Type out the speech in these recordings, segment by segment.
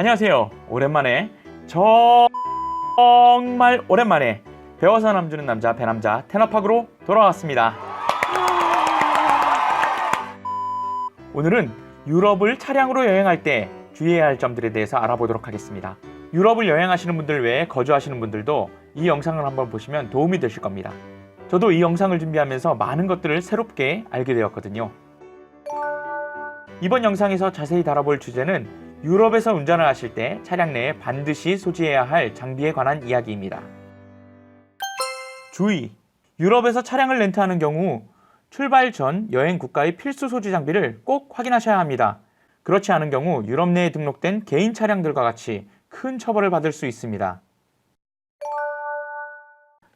안녕하세요. 오랜만에 정말 오랜만에 배워서 남 주는 남자 배남자 테너팍으로 돌아왔습니다. 오늘은 유럽을 차량으로 여행할 때 주의해야 할 점들에 대해서 알아보도록 하겠습니다. 유럽을 여행하시는 분들 외에 거주하시는 분들도 이 영상을 한번 보시면 도움이 되실 겁니다. 저도 이 영상을 준비하면서 많은 것들을 새롭게 알게 되었거든요. 이번 영상에서 자세히 다뤄볼 주제는 유럽에서 운전을 하실 때 차량 내에 반드시 소지해야 할 장비에 관한 이야기입니다. 주의! 유럽에서 차량을 렌트하는 경우 출발 전 여행 국가의 필수 소지 장비를 꼭 확인하셔야 합니다. 그렇지 않은 경우 유럽 내에 등록된 개인 차량들과 같이 큰 처벌을 받을 수 있습니다.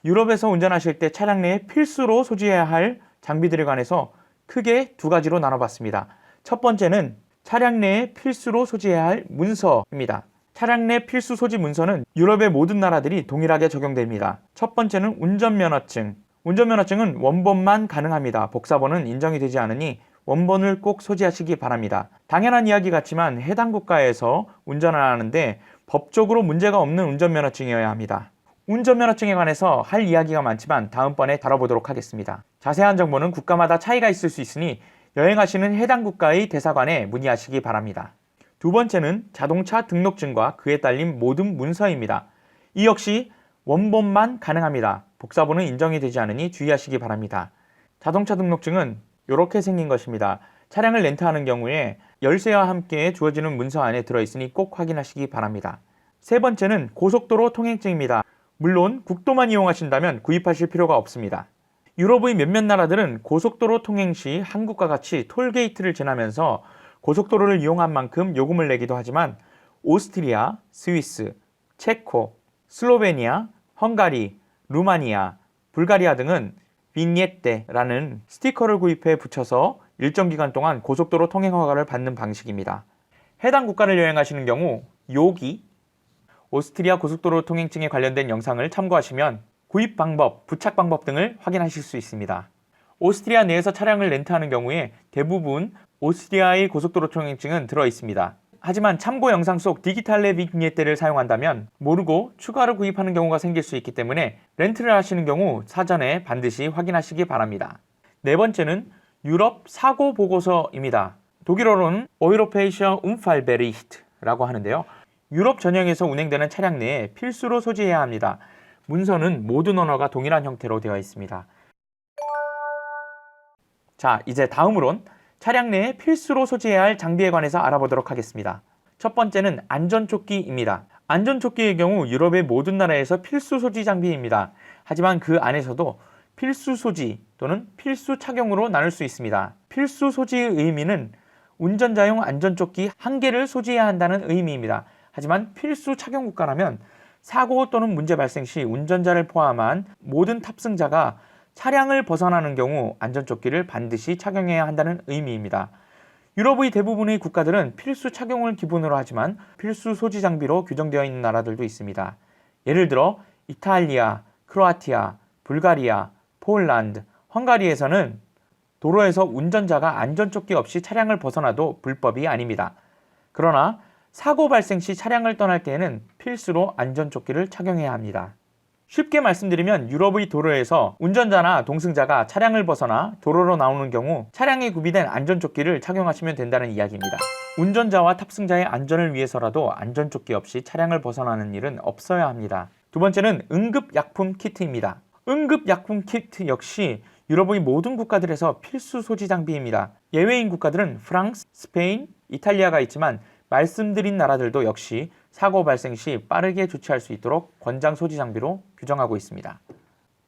유럽에서 운전하실 때 차량 내에 필수로 소지해야 할 장비들에 관해서 크게 두 가지로 나눠봤습니다. 첫 번째는 차량 내에 필수로 소지해야 할 문서입니다. 차량 내 필수 소지 문서는 유럽의 모든 나라들이 동일하게 적용됩니다. 첫 번째는 운전면허증. 운전면허증은 원본만 가능합니다. 복사본은 인정이 되지 않으니 원본을 꼭 소지하시기 바랍니다. 당연한 이야기 같지만 해당 국가에서 운전을 하는데 법적으로 문제가 없는 운전면허증이어야 합니다. 운전면허증에 관해서 할 이야기가 많지만 다음번에 다뤄보도록 하겠습니다. 자세한 정보는 국가마다 차이가 있을 수 있으니 여행하시는 해당 국가의 대사관에 문의하시기 바랍니다. 두 번째는 자동차 등록증과 그에 딸린 모든 문서입니다. 이 역시 원본만 가능합니다. 복사본은 인정이 되지 않으니 주의하시기 바랍니다. 자동차 등록증은 이렇게 생긴 것입니다. 차량을 렌트하는 경우에 열쇠와 함께 주어지는 문서 안에 들어있으니 꼭 확인하시기 바랍니다. 세 번째는 고속도로 통행증입니다. 물론 국도만 이용하신다면 구입하실 필요가 없습니다. 유럽의 몇몇 나라들은 고속도로 통행 시 한국과 같이 톨게이트를 지나면서 고속도로를 이용한 만큼 요금을 내기도 하지만 오스트리아, 스위스, 체코, 슬로베니아, 헝가리, 루마니아, 불가리아 등은 비니에테라는 스티커를 구입해 붙여서 일정 기간 동안 고속도로 통행 허가를 받는 방식입니다. 해당 국가를 여행하시는 경우 여기 오스트리아 고속도로 통행증에 관련된 영상을 참고하시면 구입 방법, 부착 방법 등을 확인하실 수 있습니다. 오스트리아 내에서 차량을 렌트하는 경우에 대부분 오스트리아의 고속도로 통행증은 들어 있습니다. 하지만 참고 영상 속 디지탈레 비니에테를 사용한다면 모르고 추가로 구입하는 경우가 생길 수 있기 때문에 렌트를 하시는 경우 사전에 반드시 확인하시기 바랍니다. 네 번째는 유럽 사고 보고서입니다. 독일어로는 Europäischer Unfallbericht라고 하는데요. 유럽 전역에서 운행되는 차량 내에 필수로 소지해야 합니다. 문서는 모든 언어가 동일한 형태로 되어 있습니다. 자, 이제 다음으론 차량 내에 필수로 소지해야 할 장비에 관해서 알아보도록 하겠습니다. 첫 번째는 안전조끼입니다. 안전조끼의 경우 유럽의 모든 나라에서 필수 소지 장비입니다. 하지만 그 안에서도 필수 소지 또는 필수 착용으로 나눌 수 있습니다. 필수 소지의 의미는 운전자용 안전조끼 1개를 소지해야 한다는 의미입니다. 하지만 필수 착용 국가라면 사고 또는 문제 발생 시 운전자를 포함한 모든 탑승자가 차량을 벗어나는 경우 안전조끼를 반드시 착용해야 한다는 의미입니다. 유럽의 대부분의 국가들은 필수 착용을 기본으로 하지만 필수 소지 장비로 규정되어 있는 나라들도 있습니다. 예를 들어 이탈리아, 크로아티아, 불가리아, 폴란드, 헝가리에서는 도로에서 운전자가 안전조끼 없이 차량을 벗어나도 불법이 아닙니다. 그러나 사고 발생 시 차량을 떠날 때에는 필수로 안전조끼를 착용해야 합니다. 쉽게 말씀드리면 유럽의 도로에서 운전자나 동승자가 차량을 벗어나 도로로 나오는 경우 차량에 구비된 안전조끼를 착용하시면 된다는 이야기입니다. 운전자와 탑승자의 안전을 위해서라도 안전조끼 없이 차량을 벗어나는 일은 없어야 합니다. 두 번째는 응급약품 키트입니다. 응급약품 키트 역시 유럽의 모든 국가들에서 필수 소지 장비입니다. 예외인 국가들은 프랑스, 스페인, 이탈리아가 있지만 말씀드린 나라들도 역시 사고 발생 시 빠르게 조치할 수 있도록 권장 소지 장비로 규정하고 있습니다.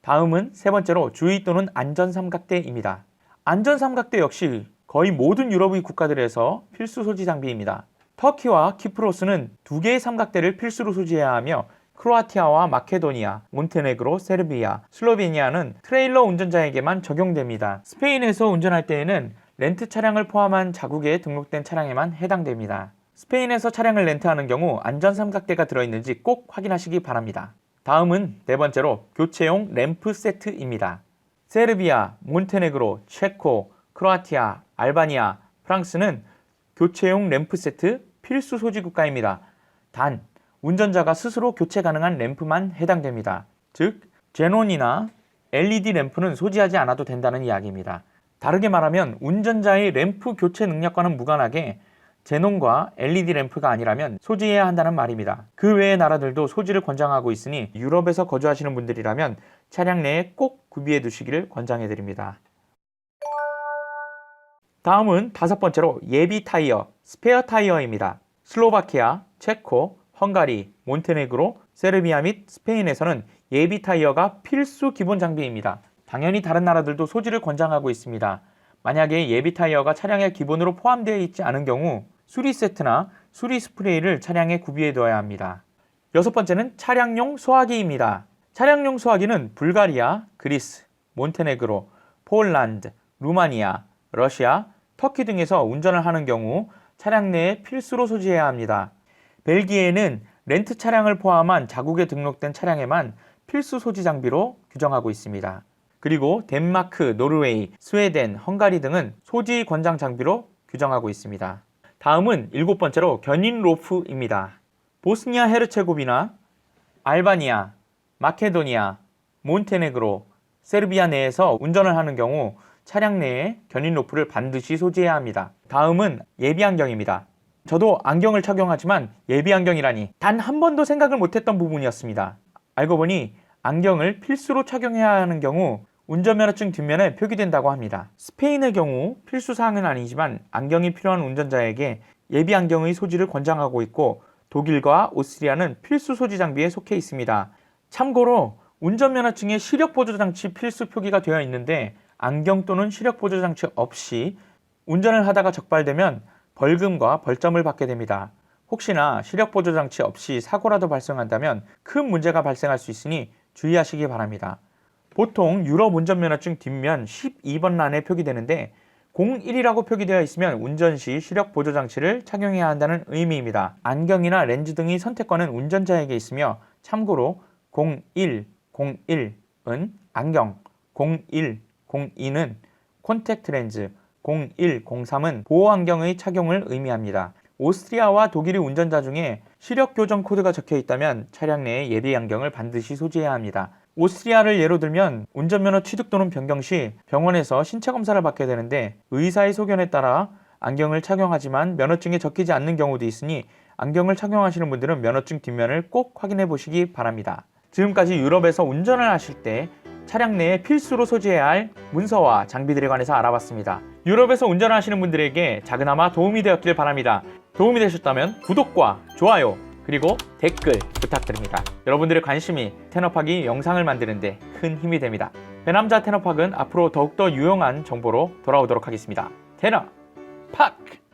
다음은 세 번째로 주의 또는 안전 삼각대입니다. 안전 삼각대 역시 거의 모든 유럽의 국가들에서 필수 소지 장비입니다. 터키와 키프로스는 2개의 삼각대를 필수로 소지해야 하며 크로아티아와 마케도니아, 몬테네그로, 세르비아, 슬로베니아는 트레일러 운전자에게만 적용됩니다. 스페인에서 운전할 때에는 렌트 차량을 포함한 자국에 등록된 차량에만 해당됩니다. 스페인에서 차량을 렌트하는 경우 안전 삼각대가 들어있는지 꼭 확인하시기 바랍니다. 다음은 네 번째로 교체용 램프 세트입니다. 세르비아, 몬테네그로, 체코, 크로아티아, 알바니아, 프랑스는 교체용 램프 세트 필수 소지 국가입니다. 단, 운전자가 스스로 교체 가능한 램프만 해당됩니다. 즉, 제논이나 LED 램프는 소지하지 않아도 된다는 이야기입니다. 다르게 말하면 운전자의 램프 교체 능력과는 무관하게 제논과 LED 램프가 아니라면 소지해야 한다는 말입니다. 그 외의 나라들도 소지를 권장하고 있으니 유럽에서 거주하시는 분들이라면 차량 내에 꼭 구비해 두시기를 권장해 드립니다. 다음은 5번째로 예비 타이어, 스페어 타이어입니다. 슬로바키아, 체코, 헝가리, 몬테네그로, 세르비아 및 스페인에서는 예비 타이어가 필수 기본 장비입니다. 당연히 다른 나라들도 소지를 권장하고 있습니다. 만약에 예비 타이어가 차량에 기본으로 포함되어 있지 않은 경우 수리 세트나 수리 스프레이를 차량에 구비해 두어야 합니다. 6번째는 차량용 소화기입니다. 차량용 소화기는 불가리아, 그리스, 몬테네그로, 폴란드, 루마니아, 러시아, 터키 등에서 운전을 하는 경우 차량 내에 필수로 소지해야 합니다. 벨기에는 렌트 차량을 포함한 자국에 등록된 차량에만 필수 소지 장비로 규정하고 있습니다. 그리고 덴마크, 노르웨이, 스웨덴, 헝가리 등은 소지 권장 장비로 규정하고 있습니다. 다음은 7번째로 견인 로프입니다. 보스니아 헤르체고비나, 알바니아, 마케도니아, 몬테네그로, 세르비아 내에서 운전을 하는 경우 차량 내에 견인 로프를 반드시 소지해야 합니다. 다음은 예비 안경입니다. 저도 안경을 착용하지만 예비 안경이라니 단 한 번도 생각을 못했던 부분이었습니다. 알고 보니 안경을 필수로 착용해야 하는 경우 운전면허증 뒷면에 표기된다고 합니다. 스페인의 경우 필수 사항은 아니지만 안경이 필요한 운전자에게 예비 안경의 소지를 권장하고 있고 독일과 오스트리아는 필수 소지 장비에 속해 있습니다. 참고로 운전면허증에 시력보조장치 필수 표기가 되어 있는데 안경 또는 시력보조장치 없이 운전을 하다가 적발되면 벌금과 벌점을 받게 됩니다. 혹시나 시력보조장치 없이 사고라도 발생한다면 큰 문제가 발생할 수 있으니 주의하시기 바랍니다. 보통 유럽 운전면허증 뒷면 12번 란에 표기되는데 01이라고 표기되어 있으면 운전 시 시력보조장치를 착용해야 한다는 의미입니다. 안경이나 렌즈 등의 선택권은 운전자에게 있으며 참고로 01은 안경, 0102는 콘택트 렌즈, 0103은 보호안경의 착용을 의미합니다. 오스트리아와 독일의 운전자 중에 시력교정 코드가 적혀 있다면 차량 내에 예비 안경을 반드시 소지해야 합니다. 오스트리아를 예로 들면 운전면허 취득 또는 변경 시 병원에서 신체 검사를 받게 되는데 의사의 소견에 따라 안경을 착용하지만 면허증에 적히지 않는 경우도 있으니 안경을 착용하시는 분들은 면허증 뒷면을 꼭 확인해 보시기 바랍니다. 지금까지 유럽에서 운전을 하실 때 차량 내에 필수로 소지해야 할 문서와 장비들에 관해서 알아봤습니다. 유럽에서 운전을 하시는 분들에게 작은아마 도움이 되었길 바랍니다. 도움이 되셨다면 구독과 좋아요 그리고 댓글 부탁드립니다. 여러분들의 관심이 테너팍이 영상을 만드는 데 큰 힘이 됩니다. 배남자 테너팍은 앞으로 더욱더 유용한 정보로 돌아오도록 하겠습니다. 테너팍!